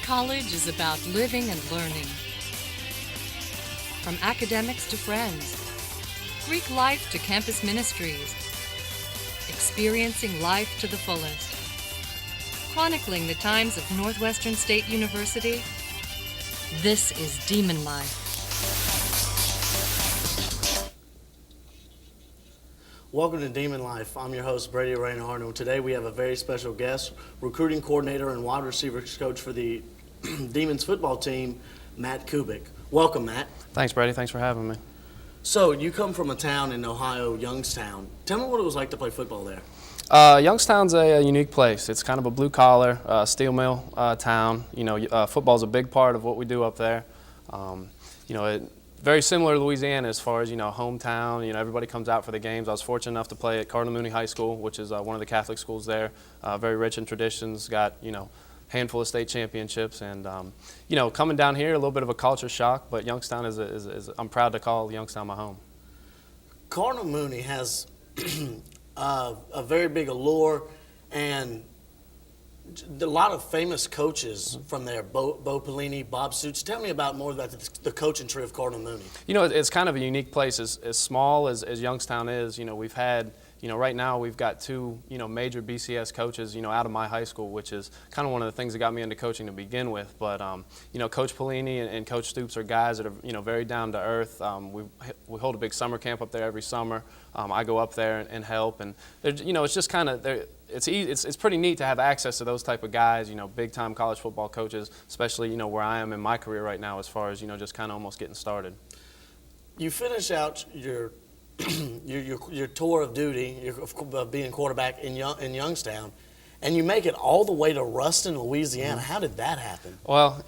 College is about living and learning. From academics to friends, Greek life to campus ministries, experiencing life to the fullest. Chronicling the times of Northwestern State University, this is Demon Life. Welcome to Demon Life. I'm your host, Brady Renard, and today we have a very special guest, recruiting coordinator and wide receivers coach for the Demons football team, Matt Kubik. Welcome, Matt. Thanks, Brady. Thanks for having me. So, you come from a town in Ohio, Youngstown. Tell me what it was like to play football there. Youngstown's a unique place. It's kind of a blue-collar, steel mill town. Football's a big part of what we do up there. Very similar to Louisiana as far as, hometown. Everybody comes out for the games. I was fortunate enough to play at Cardinal Mooney High School, which is one of the Catholic schools there. Very rich in traditions, got, handful of state championships. And, coming down here, a little bit of a culture shock, but Youngstown I'm proud to call Youngstown my home. Cardinal Mooney has a very big allure and a lot of famous coaches from there, Bo Pelini, Bob Stoops. Tell me more about the coaching tree of Cardinal Mooney. It's kind of a unique place. As small as Youngstown is, we've had, right now we've got two, major BCS coaches, out of my high school, which is kind of one of the things that got me into coaching to begin with. But, Coach Pelini and Coach Stoops are guys that are, very down to earth. We hold a big summer camp up there every summer. I go up there and help, and it's just kind of it's pretty neat to have access to those type of guys, big time college football coaches, especially where I am in my career right now, as far as just kind of almost getting started. You finish out your your tour of duty of being quarterback in Youngstown, and you make it all the way to Ruston, Louisiana. How did that happen? Well,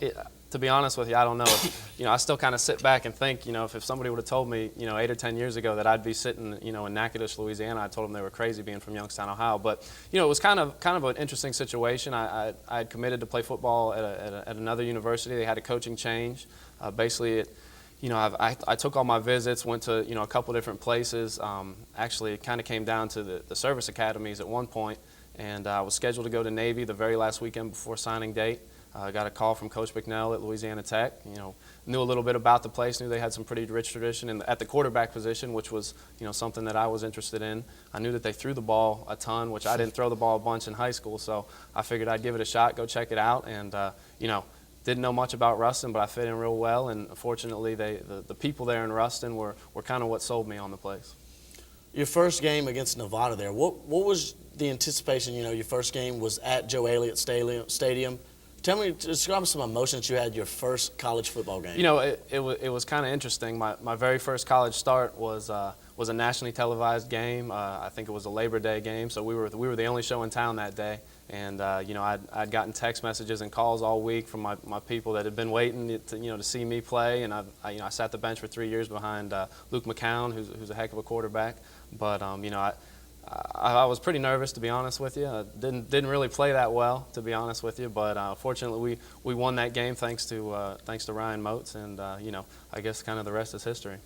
to be honest with you, I don't know. I still kind of sit back and think, if somebody would have told me, 8 or 10 years ago that I'd be sitting, in Natchitoches, Louisiana, I told them they were crazy being from Youngstown, Ohio. But, it was kind of an interesting situation. I had committed to play football at another university. They had a coaching change. Basically, I took all my visits, went to, a couple different places. Actually, it kind of came down to the service academies at one point, and I was scheduled to go to Navy the very last weekend before signing date. I got a call from Coach McNell at Louisiana Tech. Knew a little bit about the place, knew they had some pretty rich tradition at the quarterback position, which was, something that I was interested in. I knew that they threw the ball a ton, which I didn't throw the ball a bunch in high school, so I figured I'd give it a shot, go check it out, and, didn't know much about Ruston, but I fit in real well, and fortunately, the people there in Ruston were kind of what sold me on the place. Your first game against Nevada there, what was the anticipation? Your first game was at Joe Elliott Stadium. Describe some emotions you had your first college football game. It was kind of interesting. My very first college start was a nationally televised game. I think it was a Labor Day game, so we were the only show in town that day. And I'd gotten text messages and calls all week from my people that had been waiting to see me play. And I sat the bench for 3 years behind Luke McCown, who's a heck of a quarterback. But I was pretty nervous, to be honest with you. I didn't really play that well, to be honest with you. But fortunately, we won that game thanks to Ryan Moats, and I guess kind of the rest is history.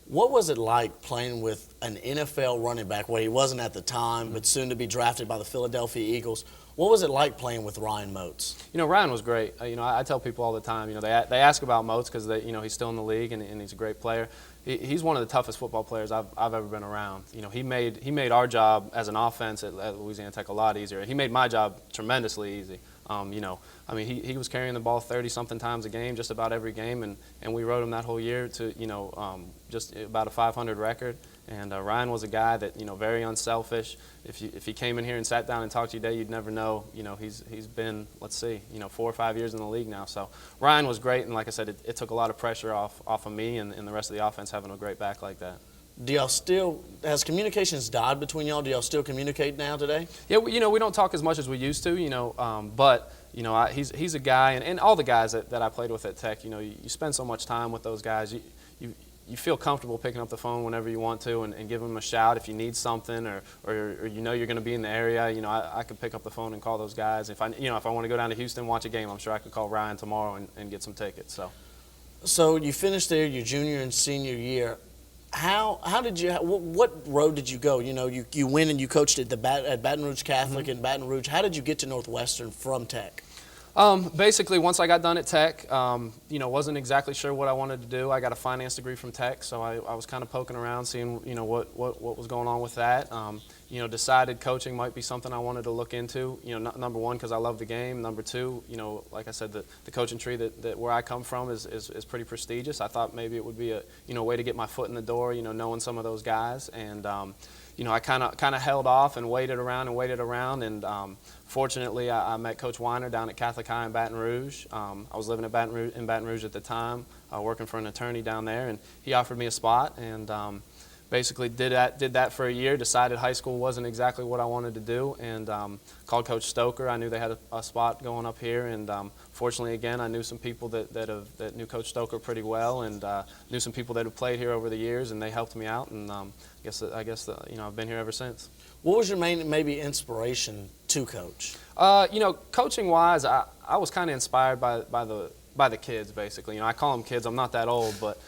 What was it like playing with an NFL running back, where he wasn't at the time, but soon to be drafted by the Philadelphia Eagles? What was it like playing with Ryan Moats? Ryan was great. I tell people all the time, they ask about Moats because he's still in the league and he's a great player. He's one of the toughest football players I've ever been around. He made our job as an offense at Louisiana Tech a lot easier. He made my job tremendously easy. He was carrying the ball 30-something times a game, just about every game, and we rode him that whole year to, just about a 500 record. And Ryan was a guy that, very unselfish. If he came in here and sat down and talked to you today, you'd never know. He's been, 4 or 5 years in the league now. So Ryan was great, and like I said, it took a lot of pressure off of me and the rest of the offense having a great back like that. Has communications died between y'all? Do y'all still communicate now today? Yeah, we don't talk as much as we used to, but he's a guy, and all the guys that I played with at Tech, you spend so much time with those guys. You feel comfortable picking up the phone whenever you want to and give them a shout if you need something or you're going to be in the area. I could pick up the phone and call those guys. If I want to go down to Houston and watch a game, I'm sure I could call Ryan tomorrow and get some tickets. So you finished there your junior and senior year. How did you? What road did you go? You went and you coached at Baton Rouge Catholic in Baton Rouge. How did you get to Northwestern from Tech? Basically, once I got done at Tech, wasn't exactly sure what I wanted to do. I got a finance degree from Tech, so I was kind of poking around, seeing what was going on with that. Decided coaching might be something I wanted to look into. Number one, because I love the game. Number two, like I said, the coaching tree that where I come from is pretty prestigious. I thought maybe it would be a way to get my foot in the door. Knowing some of those guys, and I kind of held off and waited around, and fortunately, I met Coach Weiner down at Catholic High in Baton Rouge. I was living in Baton Rouge at the time, working for an attorney down there, and he offered me a spot, and basically did that for a year. Decided high school wasn't exactly what I wanted to do, and called Coach Stoker. I knew they had a spot going up here, and fortunately, again, I knew some people that knew Coach Stoker pretty well, and knew some people that have played here over the years, and they helped me out, and I guess I've been here ever since. What was your main maybe inspiration to coach? Coaching wise, I was kind of inspired by the kids, basically. I call them kids. I'm not that old, but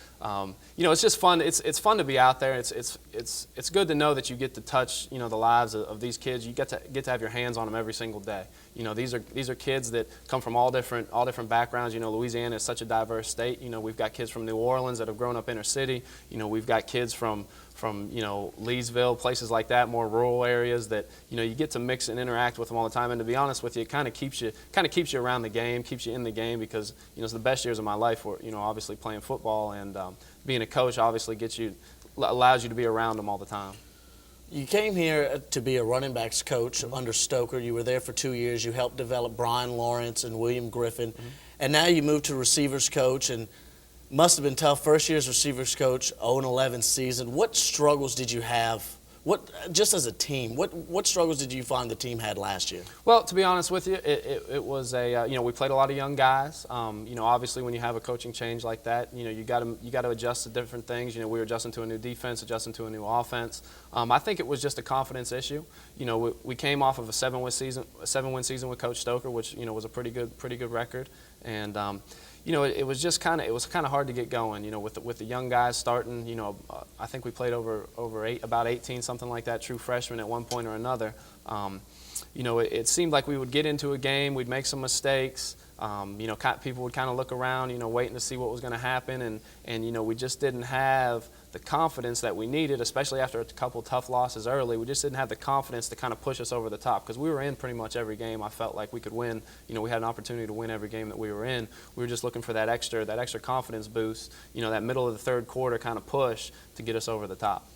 it's just fun. It's fun to be out there. It's good to know that you get to touch the lives of these kids. You get to have your hands on them every single day. These are kids that come from all different backgrounds. Louisiana is such a diverse state. We've got kids from New Orleans that have grown up inner city. We've got kids from Leesville, places like that, more rural areas that you get to mix and interact with them all the time. And to be honest with you, it kind of keeps you around the game, keeps you in the game, because it's the best years of my life were obviously playing football, and being a coach obviously allows you to be around them all the time. You came here to be a running backs coach under Stoker. You were there for 2 years. You helped develop Brian Lawrence and William Griffin, and now you moved to receivers coach, and must have been tough. First year's receivers coach, 0-11 season. What struggles did you have? Just as a team, what struggles did you find the team had last year? Well, to be honest with you, it was we played a lot of young guys. Obviously when you have a coaching change like that, you got to adjust to different things. We were adjusting to a new defense, adjusting to a new offense. I think it was just a confidence issue. We came off of a 7-win season with Coach Stoker, which was a pretty good record, and it was just kind of hard to get going. With the young guys starting. I think we played about 18, something like that, true freshmen at one point or another. It seemed like we would get into a game, we'd make some mistakes. People would kind of look around, waiting to see what was going to happen, and we just didn't have the confidence that we needed, especially after a couple tough losses early. We just didn't have the confidence to kind of push us over the top, because we were in pretty much every game. I felt like we could win. We had an opportunity to win every game that we were in. We were just looking for that extra confidence boost, that middle of the third quarter kind of push to get us over the top.